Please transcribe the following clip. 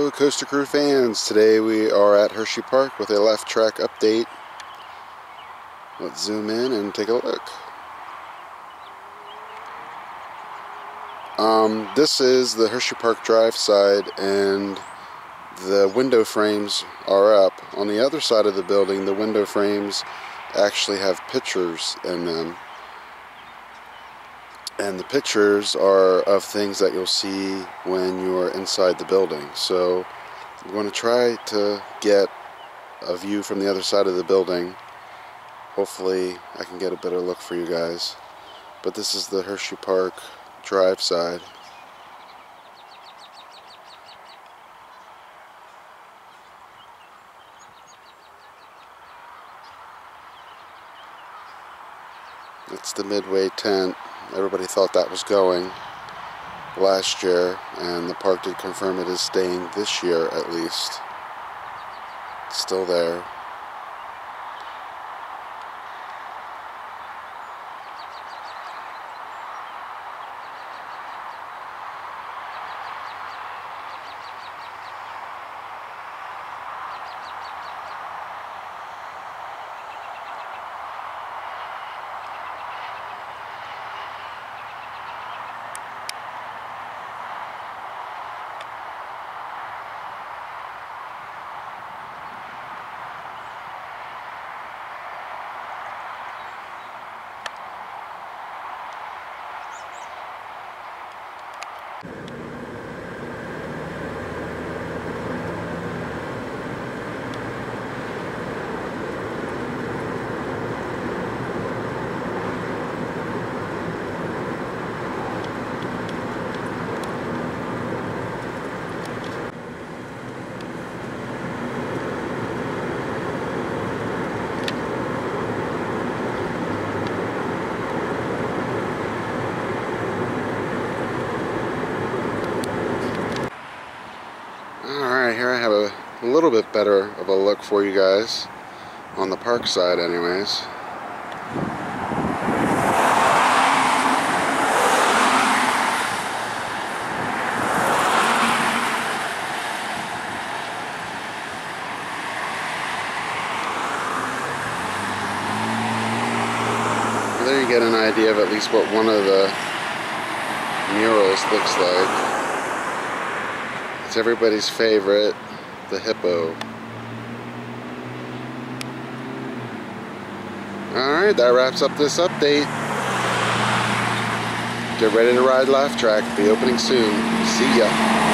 Hello Coaster Crew fans, today we are at Hersheypark with a Laff Trakk update. Let's zoom in and take a look. This is the Hersheypark drive side, and the window frames are up. On the other side of the building, the window frames actually have pictures in them. And the pictures are of things that you'll see when you're inside the building. So I'm going to try to get a view from the other side of the building. Hopefully I can get a better look for you guys. But this is the Hersheypark drive side. It's the Midway tent. Everybody thought that was going last year, and the park did confirm it is staying this year at least. It's still there. Alright, here I have a little bit better of a look for you guys, on the park side anyways. There you get an idea of at least what one of the murals looks like. It's everybody's favorite, the hippo. Alright, that wraps up this update. Get ready to ride Laff Trakk. Be opening soon. See ya.